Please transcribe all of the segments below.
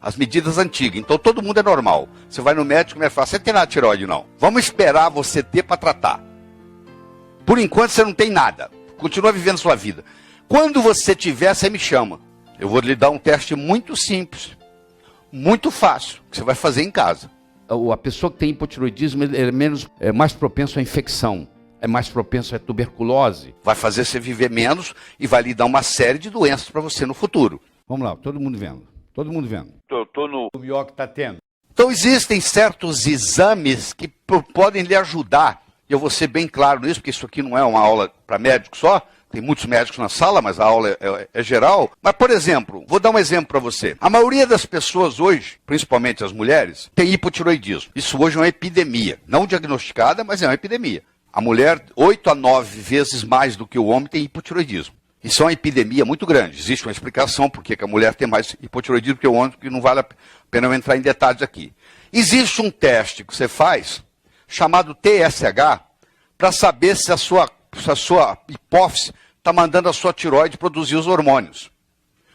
as medidas antigas. Então todo mundo é normal. Você vai no médico e ele fala, você tem nada de tireoide não. Vamos esperar você ter para tratar. Por enquanto você não tem nada. Continua vivendo sua vida. Quando você tiver, você me chama. Eu vou lhe dar um teste muito simples, muito fácil, que você vai fazer em casa. A pessoa que tem hipotireoidismo é mais propenso à infecção, é mais propenso à tuberculose. Vai fazer você viver menos e vai lhe dar uma série de doenças para você no futuro. Vamos lá, todo mundo vendo. Todo mundo vendo. Tô no... O melhor que está tendo. Então existem certos exames que podem lhe ajudar. E eu vou ser bem claro nisso, porque isso aqui não é uma aula para médico só. Tem muitos médicos na sala, mas a aula é geral. Mas, por exemplo, vou dar um exemplo para você. A maioria das pessoas hoje, principalmente as mulheres, tem hipotireoidismo. Isso hoje é uma epidemia. Não diagnosticada, mas é uma epidemia. A mulher, 8 a 9 vezes mais do que o homem, tem hipotireoidismo. Isso é uma epidemia muito grande. Existe uma explicação por que a mulher tem mais hipotireoidismo que o homem, que não vale a pena eu entrar em detalhes aqui. Existe um teste que você faz, chamado TSH, para saber se a sua hipófise está mandando a sua tireoide produzir os hormônios.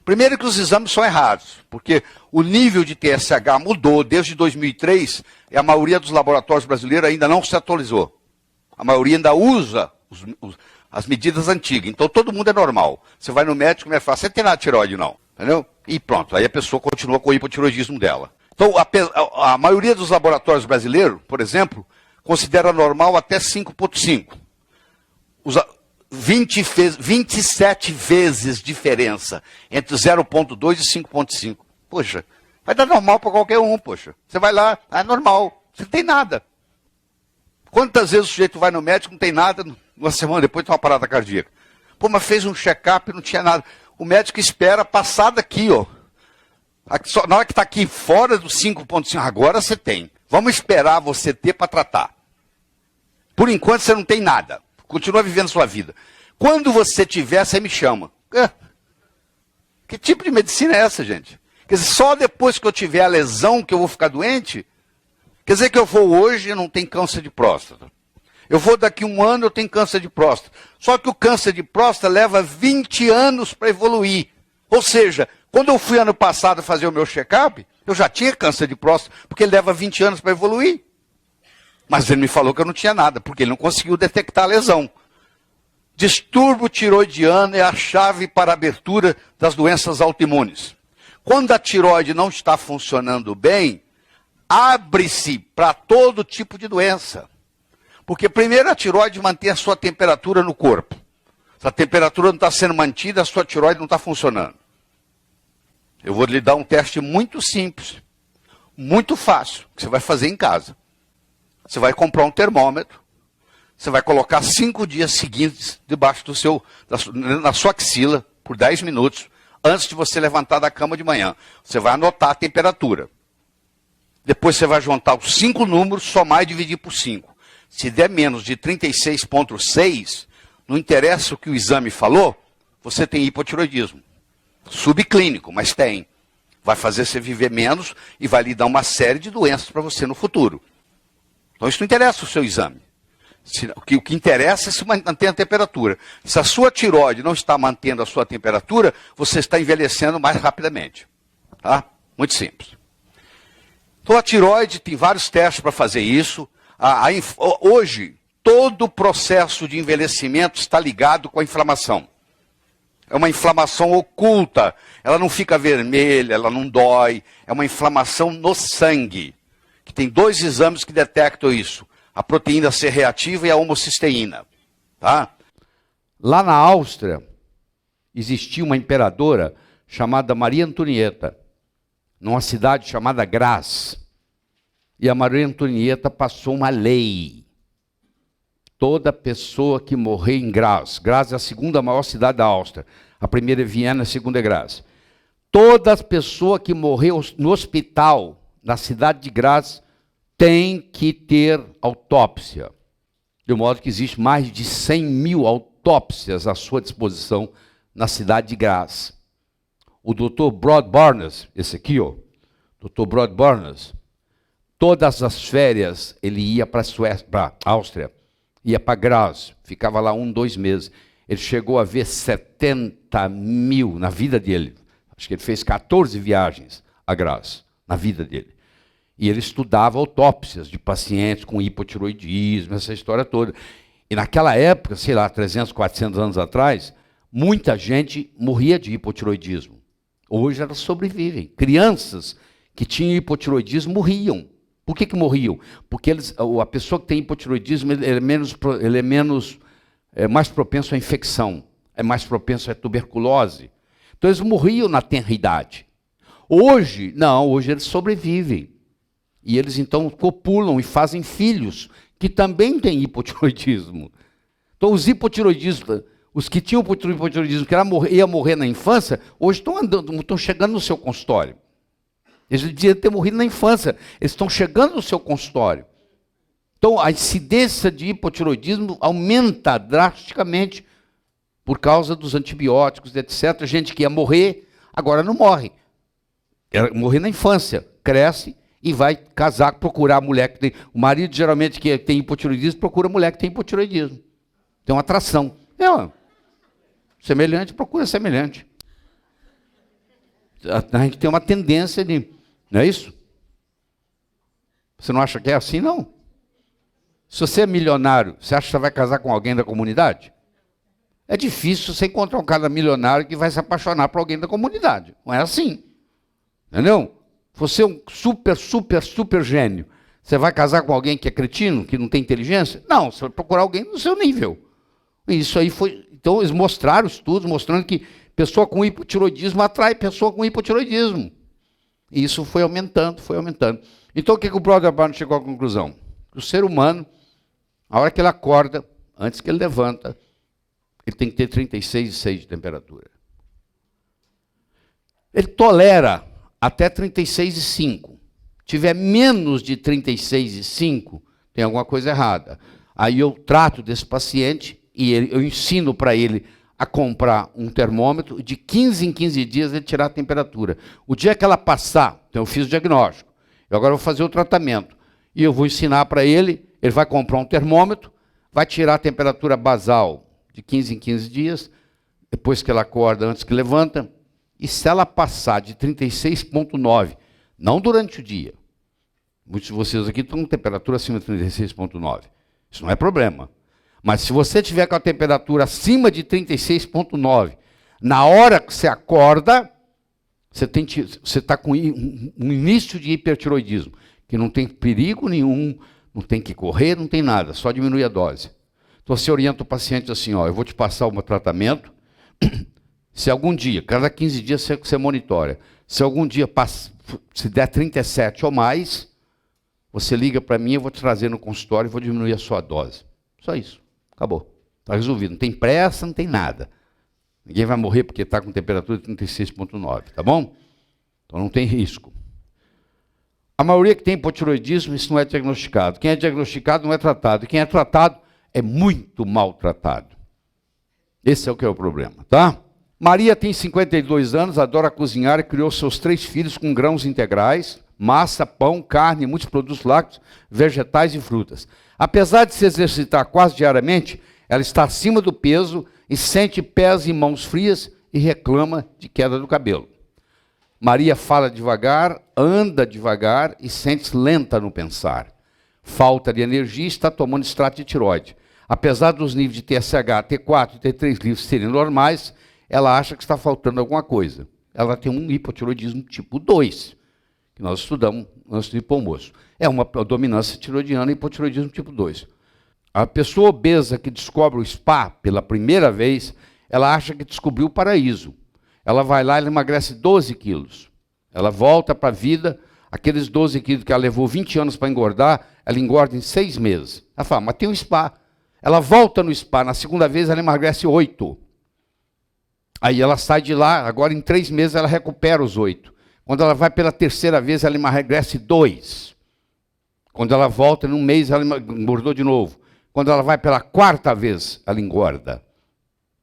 Primeiro que os exames são errados, porque o nível de TSH mudou desde 2003 e a maioria dos laboratórios brasileiros ainda não se atualizou. A maioria ainda usa as medidas antigas. Então todo mundo é normal. Você vai no médico e ele fala, você tem nada de tireoide não. Entendeu? E pronto, aí a pessoa continua com o hipotireoidismo dela. Então a maioria dos laboratórios brasileiros, por exemplo, considera normal até 5,5. 27 vezes diferença entre 0,2 e 5,5. Poxa, vai dar normal para qualquer um, poxa. Você vai lá, é normal, você não tem nada. Quantas vezes o sujeito vai no médico, não tem nada, uma semana depois tem uma parada cardíaca. Pô, mas fez um check-up e não tinha nada. O médico espera passar daqui, ó. Na hora que está aqui fora do 5,5, agora você tem. Vamos esperar você ter para tratar. Por enquanto você não tem nada. Continua vivendo sua vida. Quando você tiver, você me chama. Que tipo de medicina é essa, gente? Quer dizer, só depois que eu tiver a lesão que eu vou ficar doente? Quer dizer que eu vou hoje e não tenho câncer de próstata. Eu vou daqui um ano, eu tenho câncer de próstata. Só que o câncer de próstata leva 20 anos para evoluir. Ou seja, quando eu fui ano passado fazer o meu check-up, eu já tinha câncer de próstata, porque ele leva 20 anos para evoluir. Mas ele me falou que eu não tinha nada, porque ele não conseguiu detectar a lesão. Distúrbio tiroidiano é a chave para a abertura das doenças autoimunes. Quando a tiroide não está funcionando bem, abre-se para todo tipo de doença. Porque primeiro a tiroide mantém a sua temperatura no corpo. Se a temperatura não está sendo mantida, a sua tiroide não está funcionando. Eu vou lhe dar um teste muito simples, muito fácil, que você vai fazer em casa. Você vai comprar um termômetro, você vai colocar 5 dias seguintes debaixo na sua axila, por 10 minutos, antes de você levantar da cama de manhã. Você vai anotar a temperatura. Depois você vai juntar os 5 números, somar e dividir por 5. Se der menos de 36,6, não interessa o que o exame falou, você tem hipotireoidismo. Subclínico, mas tem. Vai fazer você viver menos e vai lhe dar uma série de doenças para você no futuro. Então isso não interessa o seu exame. O que interessa é se manter a temperatura. Se a sua tireoide não está mantendo a sua temperatura, você está envelhecendo mais rapidamente. Tá? Muito simples. Então a tireoide tem vários testes para fazer isso. Hoje, todo o processo de envelhecimento está ligado com a inflamação. É uma inflamação oculta. Ela não fica vermelha, ela não dói. É uma inflamação no sangue. Que tem 2 exames que detectam isso. A proteína C reativa e a homocisteína. Tá? Lá na Áustria, existia uma imperadora chamada Maria Antonieta, numa cidade chamada Graz. E a Maria Antonieta passou uma lei. Toda pessoa que morrer em Graz, Graz é a segunda maior cidade da Áustria, a primeira é Viena, a segunda é Graz. Toda pessoa que morreu no hospital, na cidade de Graz, tem que ter autópsia. De modo que existe mais de 100 mil autópsias à sua disposição na cidade de Graz. O Dr. Broad-Barnes, esse aqui, ó, Dr. Broad-Barnes, todas as férias ele ia para a Áustria, ia para Graz, ficava lá 1, 2 meses. Ele chegou a ver 70 mil na vida dele. Acho que ele fez 14 viagens a Graz, na vida dele. E ele estudava autópsias de pacientes com hipotiroidismo, essa história toda. E naquela época, sei lá, 300, 400 anos atrás, muita gente morria de hipotiroidismo. Hoje elas sobrevivem. Crianças que tinham hipotiroidismo morriam. Por que morriam? Porque a pessoa que tem hipotiroidismo ele é mais propenso à infecção, é mais propenso à tuberculose. Então eles morriam na tenra idade. Hoje, não, hoje eles sobrevivem. E eles então copulam e fazem filhos que também têm hipotiroidismo. Então os hipotiroidistas, os que tinham hipotiroidismo, que ia morrer na infância, hoje estão chegando no seu consultório. Eles deviam ter morrido na infância, eles estão chegando no seu consultório. Então a incidência de hipotiroidismo aumenta drasticamente por causa dos antibióticos, etc. Gente que ia morrer, agora não morre. Ia morrer na infância, cresce e vai casar, procurar a mulher que tem... O marido, geralmente, que tem hipotiroidismo, procura a mulher que tem hipotiroidismo. Tem uma atração. Semelhante, procura semelhante. A gente tem uma tendência de... Não é isso? Você não acha que é assim, não? Se você é milionário, você acha que você vai casar com alguém da comunidade? É difícil você encontrar um cara milionário que vai se apaixonar por alguém da comunidade. Não é assim. Entendeu? Você é um super gênio. Você vai casar com alguém que é cretino, que não tem inteligência? Não, você vai procurar alguém do seu nível. E isso aí foi... Então, eles mostraram estudos mostrando que pessoa com hipotiroidismo atrai pessoa com hipotiroidismo. E isso foi aumentando, foi aumentando. Então, o que o Brother Brown chegou à conclusão? O ser humano, a hora que ele acorda, antes que ele levanta, ele tem que ter 36,6 de temperatura. Ele tolera até 36,5. Tiver menos de 36,5, tem alguma coisa errada. Aí eu trato desse paciente e eu ensino para ele a comprar um termômetro, de 15 em 15 dias ele tirar a temperatura. O dia que ela passar, então eu fiz o diagnóstico, eu agora vou fazer o tratamento, e eu vou ensinar para ele, ele vai comprar um termômetro, vai tirar a temperatura basal de 15 em 15 dias, depois que ela acorda, antes que levanta, e se ela passar de 36,9, não durante o dia, muitos de vocês aqui estão com temperatura acima de 36,9, isso não é problema. Mas se você tiver com a temperatura acima de 36,9, na hora que você acorda, você está com um início de hipertiroidismo, que não tem perigo nenhum, não tem que correr, não tem nada, só diminui a dose. Então você orienta o paciente assim, eu vou te passar um tratamento, se algum dia, cada 15 dias você monitora, se algum dia se der 37 ou mais, você liga para mim, eu vou te trazer no consultório e vou diminuir a sua dose. Só isso. Acabou. Está resolvido. Não tem pressa, não tem nada. Ninguém vai morrer porque está com temperatura de 36,9, tá bom? Então não tem risco. A maioria que tem hipotiroidismo, isso não é diagnosticado. Quem é diagnosticado não é tratado. E quem é tratado é muito maltratado. Esse é o que é o problema, tá? Maria tem 52 anos, adora cozinhar e criou seus 3 filhos com grãos integrais, massa, pão, carne, muitos produtos lácteos, vegetais e frutas. Apesar de se exercitar quase diariamente, ela está acima do peso e sente pés e mãos frias e reclama de queda do cabelo. Maria fala devagar, anda devagar e sente-se lenta no pensar. Falta de energia e está tomando extrato de tireoide. Apesar dos níveis de TSH, T4 e T3 livres serem normais, ela acha que está faltando alguma coisa. Ela tem um hipotiroidismo tipo 2, que nós estudamos antes do almoço. É uma dominância tiroidiana e hipotiroidismo tipo 2. A pessoa obesa que descobre o spa pela primeira vez, ela acha que descobriu o paraíso. Ela vai lá e emagrece 12 quilos. Ela volta para a vida, aqueles 12 quilos que ela levou 20 anos para engordar, ela engorda em 6 meses. Ela fala, mas tem um spa. Ela volta no spa, na segunda vez ela emagrece 8. Aí ela sai de lá, agora em 3 meses ela recupera os 8. Quando ela vai pela terceira vez, ela emagrece 2. Quando ela volta, num mês, ela engordou de novo. Quando ela vai pela 4ª vez, ela engorda.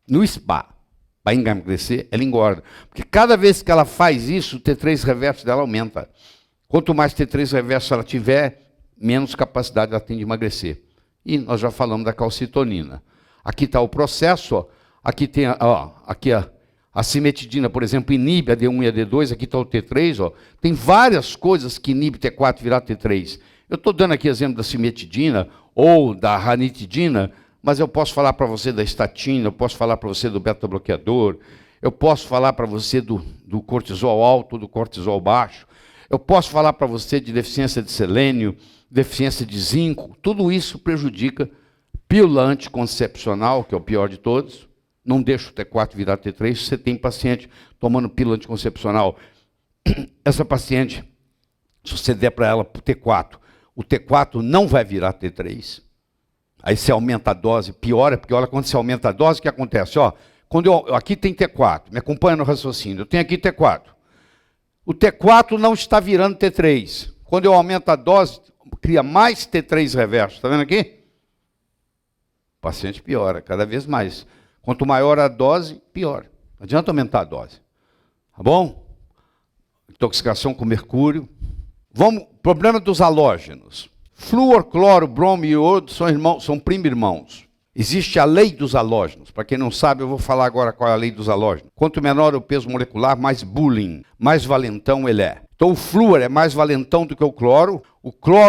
No spa, para emagrecer, ela engorda. Porque cada vez que ela faz isso, o T3 reverso dela aumenta. Quanto mais T3 reverso ela tiver, menos capacidade ela tem de emagrecer. E nós já falamos da calcitonina. Aqui está o processo, ó. Aqui tem A cimetidina, por exemplo, inibe a D1 e a D2, aqui está o T3, ó. Tem várias coisas que inibem T4 virar T3. Eu estou dando aqui exemplo da cimetidina ou da ranitidina, mas eu posso falar para você da estatina, eu posso falar para você do beta-bloqueador, eu posso falar para você do cortisol alto, do cortisol baixo, eu posso falar para você de deficiência de selênio, deficiência de zinco, tudo isso prejudica. Pílula anticoncepcional, que é o pior de todos, não deixa o T4 virar T3. Se você tem paciente tomando pílula anticoncepcional, essa paciente, se você der para ela o T4 não vai virar T3. Aí você aumenta a dose, piora, porque olha, quando você aumenta a dose, o que acontece? Ó, quando aqui tem T4, me acompanha no raciocínio, eu tenho aqui T4. O T4 não está virando T3. Quando eu aumento a dose, cria mais T3 reverso. Está vendo aqui? O paciente piora cada vez mais. Quanto maior a dose, pior. Não adianta aumentar a dose. Tá bom? Intoxicação com mercúrio. Problema dos halógenos. Flúor, cloro, bromo e iodo são primo-irmãos. Existe a lei dos halógenos. Para quem não sabe, eu vou falar agora qual é a lei dos halógenos. Quanto menor o peso molecular, mais bullying, mais valentão ele é. Então o flúor é mais valentão do que o cloro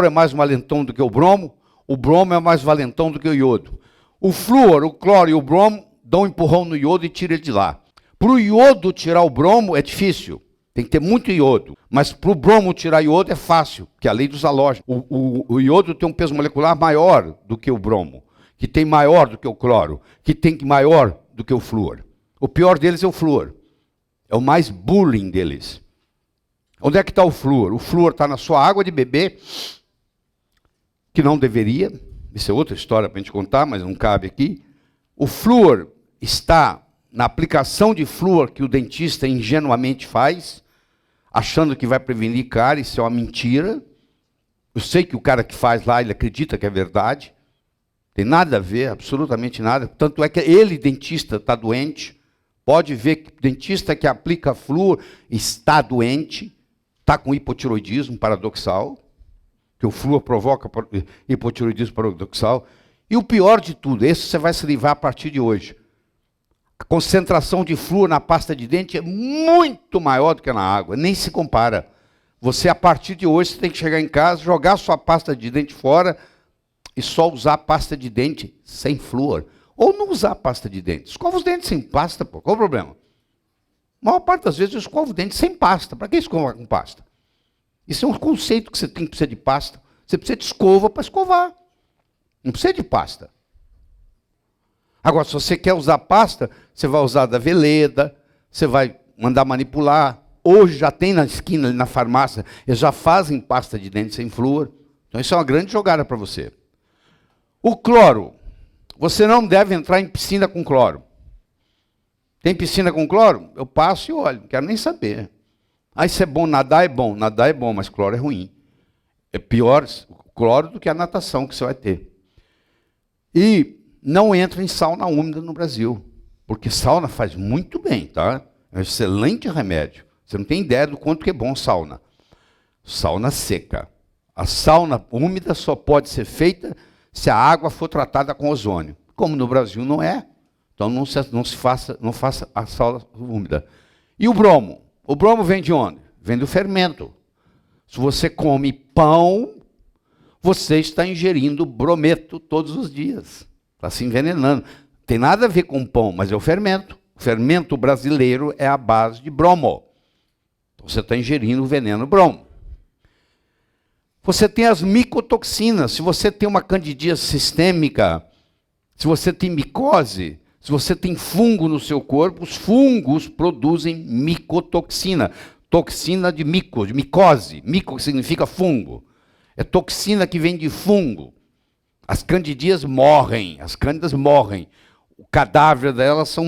é mais valentão do que o bromo é mais valentão do que o iodo. O flúor, o cloro e o bromo dão um empurrão no iodo e tira ele de lá. Para o iodo tirar o bromo é difícil. Tem que ter muito iodo. Mas para o bromo tirar iodo é fácil, que é a lei dos halógenos. O iodo tem um peso molecular maior do que o bromo, que tem maior do que o cloro, que tem maior do que o flúor. O pior deles é o flúor. É o mais bullying deles. Onde é que está o flúor? O flúor está na sua água de beber, que não deveria. Isso é outra história para a gente contar, mas não cabe aqui. O flúor está na aplicação de flúor que o dentista ingenuamente faz, achando que vai prevenir cárie. Isso é uma mentira. Eu sei que o cara que faz lá, ele acredita que é verdade. Tem nada a ver, absolutamente nada. Tanto é que ele, dentista, está doente. Pode ver que o dentista que aplica flúor está doente, está com hipotiroidismo paradoxal, que o flúor provoca hipotiroidismo paradoxal. E o pior de tudo, esse você vai se livrar a partir de hoje. A concentração de flúor na pasta de dente é muito maior do que na água, nem se compara. Você, a partir de hoje, você tem que chegar em casa, jogar sua pasta de dente fora e só usar pasta de dente sem flúor. Ou não usar pasta de dente. Escova os dentes sem pasta, pô. Qual o problema? A maior parte das vezes eu escovo os dentes sem pasta. Para que escovar com pasta? Isso é um conceito que você tem que precisar de pasta. Você precisa de escova para escovar. Não precisa de pasta. Agora, se você quer usar pasta, você vai usar da Veleda, você vai mandar manipular. Hoje já tem na esquina, ali na farmácia, eles já fazem pasta de dente sem flúor. Então isso é uma grande jogada para você. O cloro. Você não deve entrar em piscina com cloro. Tem piscina com cloro? Eu passo e olho, não quero nem saber. Ah, isso é bom, nadar é bom, mas cloro é ruim. É pior o cloro do que a natação que você vai ter. E não entra em sauna úmida no Brasil, porque sauna faz muito bem, tá? É um excelente remédio. Você não tem ideia do quanto que é bom sauna. Sauna seca. A sauna úmida só pode ser feita se a água for tratada com ozônio. Como no Brasil não é, então não faça a sauna úmida. E o bromo? O bromo vem de onde? Vem do fermento. Se você come pão, você está ingerindo brometo todos os dias. Está se envenenando. Tem nada a ver com pão, mas é o fermento. O fermento brasileiro é a base de bromo. Então você está ingerindo o veneno bromo. Você tem as micotoxinas. Se você tem uma candidíase sistêmica, se você tem micose, se você tem fungo no seu corpo, os fungos produzem micotoxina. Toxina de micose. Mico significa fungo. É toxina que vem de fungo. As candidíases morrem, as cândidas morrem. O cadáver delas são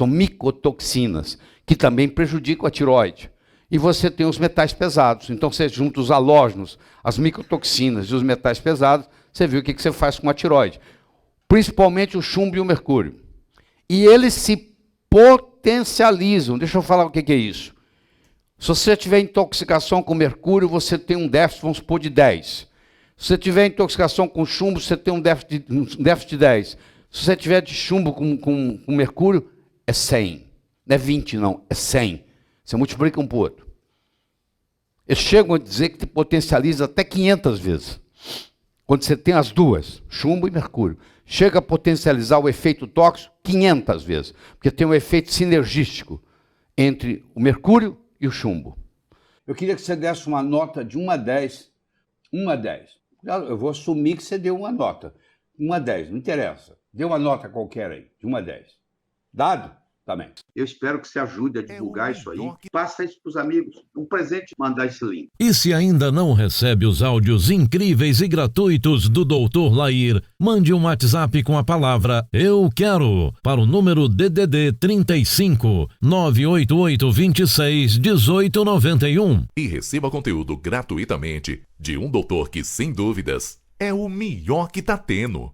micotoxinas, que também prejudicam a tireoide. E você tem os metais pesados. Então você junta os halógenos, as micotoxinas e os metais pesados, você viu o que você faz com a tireoide. Principalmente o chumbo e o mercúrio. E eles se potencializam. Deixa eu falar o que é isso. Se você tiver intoxicação com mercúrio, você tem um déficit, vamos supor, de 10. Se você tiver intoxicação com chumbo, você tem um déficit de 10. Se você tiver de chumbo com mercúrio, é 100. Não é 20, não, é 100. Você multiplica um por outro. Eles chegam a dizer que te potencializa até 500 vezes. Quando você tem as duas, chumbo e mercúrio. Chega a potencializar o efeito tóxico 500 vezes. Porque tem um efeito sinergístico entre o mercúrio e o chumbo. Eu queria que você desse uma nota de 1 a 10. 1 a 10. Eu vou assumir que você deu uma nota. 1 a 10, não interessa. Dê uma nota qualquer aí, de 1 a 10. Dado? Também. Eu espero que você ajude a divulgar isso aí. Passa isso para os amigos. Um presente, mandar esse link. E se ainda não recebe os áudios incríveis e gratuitos do Dr. Lair, mande um WhatsApp com a palavra "Eu quero" para o número DDD 35 988 26 1891. E receba conteúdo gratuitamente de um doutor que, sem dúvidas, é o melhor que tá tendo.